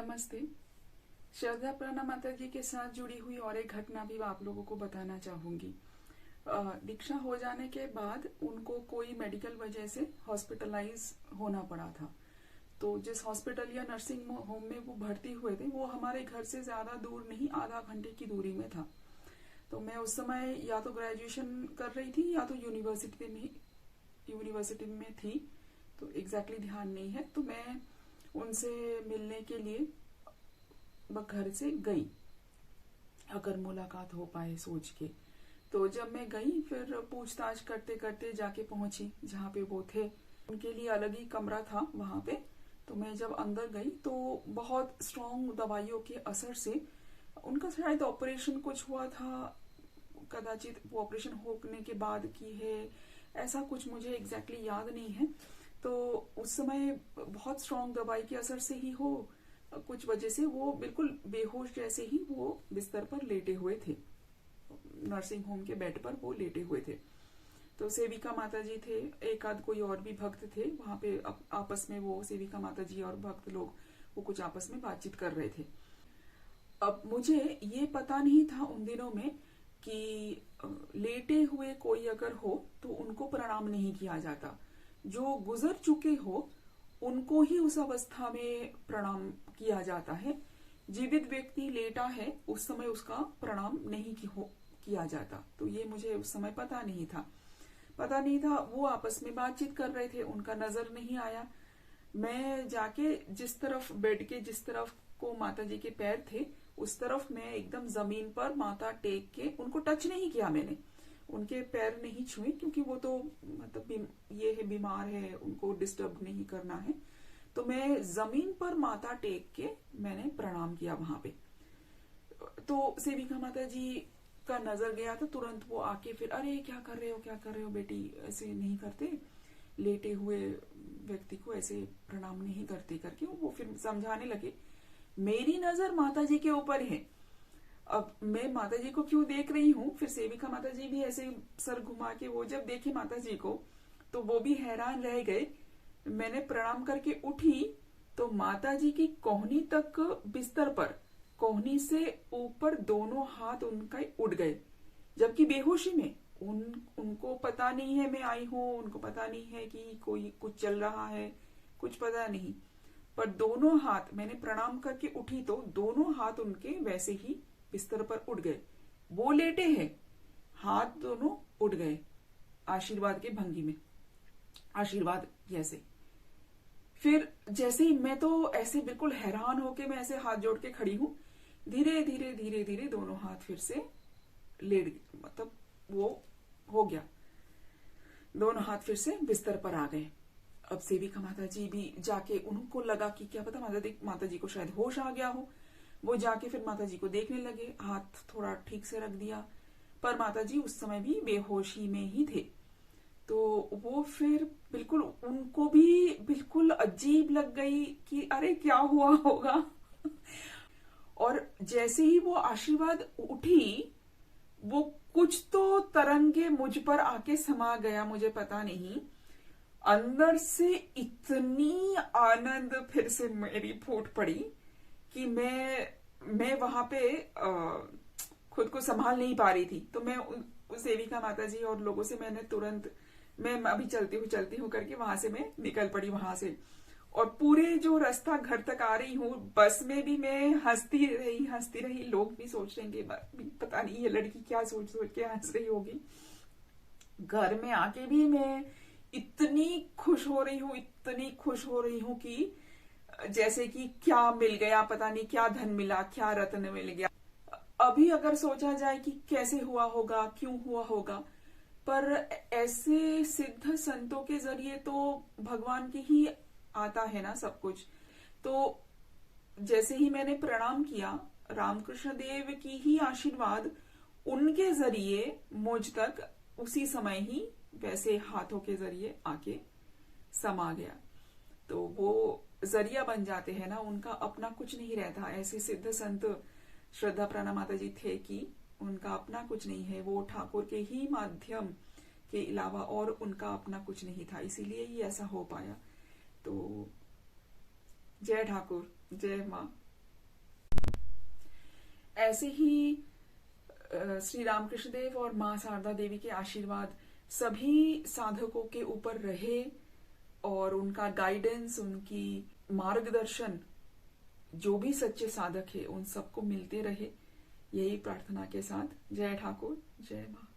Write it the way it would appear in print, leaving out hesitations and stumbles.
नमस्ते। श्रद्धा प्रणा माता जी के साथ जुड़ी हुई और एक घटना भी आप लोगों को बताना चाहूंगी। दीक्षा हो जाने के बाद उनको कोई मेडिकल वजह से हॉस्पिटलाइज होना पड़ा था। तो जिस हॉस्पिटल या नर्सिंग होम में वो भर्ती हुए थे वो हमारे घर से ज्यादा दूर नहीं, आधा घंटे की दूरी में था। तो मैं उस समय या तो ग्रेजुएशन कर रही थी या तो यूनिवर्सिटी में थी, तो एग्जैक्टली ध्यान नहीं है। तो मैं उनसे मिलने के लिए घर से गई, अगर मुलाकात हो पाए सोच के। तो जब मैं गई फिर पूछताछ करते करते जाके पहुंची जहाँ पे वो थे। उनके लिए अलग ही कमरा था वहां पे। तो मैं जब अंदर गई तो बहुत स्ट्रॉन्ग दवाइयों के असर से उनका शायद ऑपरेशन कुछ हुआ था, कदाचित वो ऑपरेशन होने के बाद की है, ऐसा कुछ मुझे एग्जैक्टली याद नहीं है। तो उस समय बहुत स्ट्रॉन्ग दवाई के असर से ही हो कुछ वजह से वो बिल्कुल बेहोश जैसे ही वो बिस्तर पर लेटे हुए थे, नर्सिंग होम के बेड पर वो लेटे हुए थे। तो सेविका माता जी थे, एक आध कोई और भी भक्त थे वहां पे। आपस में वो सेविका माता जी और भक्त लोग वो कुछ आपस में बातचीत कर रहे थे। अब मुझे ये पता नहीं था उन दिनों में कि लेटे हुए कोई अगर हो तो उनको प्रणाम नहीं किया जाता। जो गुजर चुके हो उनको ही उस अवस्था में प्रणाम किया जाता है। जीवित व्यक्ति लेटा है उस समय उसका प्रणाम नहीं किया जाता। तो ये मुझे उस समय पता नहीं था। वो आपस में बातचीत कर रहे थे, उनका नजर नहीं आया। मैं जाके जिस तरफ बेड के जिस तरफ को माता जी के पैर थे उस तरफ मैं एकदम जमीन पर माथा टेक के उनको टच नहीं किया। मैंने उनके पैर नहीं छुए क्योंकि वो तो मतलब ये है, बीमार है, उनको डिस्टर्ब नहीं करना है। तो मैं जमीन पर माथा टेक के मैंने प्रणाम किया वहां पे। तो सेविका माता जी का नजर गया तो तुरंत वो आके फिर, अरे क्या कर रहे हो बेटी, ऐसे नहीं करते, लेटे हुए व्यक्ति को ऐसे प्रणाम नहीं करते करके वो फिर समझाने लगे। मेरी नजर माता जी के ऊपर है। अब मैं माता जी को क्यों देख रही हूँ, फिर सेविका माता जी भी ऐसे सर घुमा के वो जब देखे माता जी को तो वो भी हैरान रह गए। मैंने प्रणाम करके उठी तो माता जी की कोहनी तक बिस्तर पर, कोहनी से ऊपर दोनों हाथ उनका उड़ गए, जबकि बेहोशी में। उनको पता नहीं है मैं आई हूँ, उनको पता नहीं है कि कोई कुछ चल रहा है, कुछ पता नहीं। पर दोनों हाथ, मैंने प्रणाम करके उठी तो दोनों हाथ उनके वैसे ही बिस्तर पर उड़ गए। वो लेटे हैं, हाथ दोनों उड़ गए आशीर्वाद के भंगी में, आशीर्वाद जैसे। फिर जैसे ही मैं तो ऐसे बिल्कुल हैरान होके मैं ऐसे हाथ जोड़ के खड़ी हूं। धीरे धीरे दोनों हाथ फिर से लेट, मतलब वो हो गया, दोनों हाथ फिर से बिस्तर पर आ गए। अब सेविका माता जी भी जाके, उनको लगा कि क्या पता माता जी को शायद होश आ गया हो। वो जाके फिर माता जी को देखने लगे, हाथ थोड़ा ठीक से रख दिया, पर माता जी उस समय भी बेहोशी में ही थे। तो वो फिर बिल्कुल, उनको भी बिल्कुल अजीब लग गई कि अरे क्या हुआ होगा। और जैसे ही वो आशीर्वाद उठी, वो कुछ तो तरंगे मुझ पर आके समा गया, मुझे पता नहीं। अंदर से इतनी आनंद फिर से मेरी फूट पड़ी कि मैं वहां पे खुद को संभाल नहीं पा रही थी। तो मैं उस सेविका माता जी और लोगों से मैंने तुरंत, मैं अभी चलती हूँ करके वहां से मैं निकल पड़ी वहां से। और पूरे जो रास्ता घर तक आ रही हूँ, बस में भी मैं हंसती रही। लोग भी सोच रहे हैं पता नहीं ये लड़की क्या सोच के हंस रही होगी। घर में आके भी मैं इतनी खुश हो रही हूँ कि जैसे कि क्या मिल गया, पता नहीं क्या धन मिला, क्या रत्न मिल गया। अभी अगर सोचा जाए कि कैसे हुआ होगा, क्यों हुआ होगा, पर ऐसे सिद्ध संतों के जरिए तो भगवान की ही आता है ना सब कुछ। तो जैसे ही मैंने प्रणाम किया, रामकृष्ण देव की ही आशीर्वाद उनके जरिए मुझ तक उसी समय ही वैसे हाथों के जरिए आके समा गया। तो वो जरिया बन जाते हैं ना, उनका अपना कुछ नहीं रहता। ऐसे सिद्ध संत श्रद्धा प्रणा माता जी थे कि उनका अपना कुछ नहीं है, वो ठाकुर के ही माध्यम के अलावा और उनका अपना कुछ नहीं था, इसीलिए ही ऐसा हो पाया। तो जय ठाकुर, जय माँ। ऐसे ही श्री रामकृष्ण देव और माँ शारदा देवी के आशीर्वाद सभी साधकों के ऊपर रहे और उनका गाइडेंस, उनकी मार्गदर्शन जो भी सच्चे साधक है उन सबको मिलते रहे। यही प्रार्थना के साथ जय ठाकुर, जय माँ।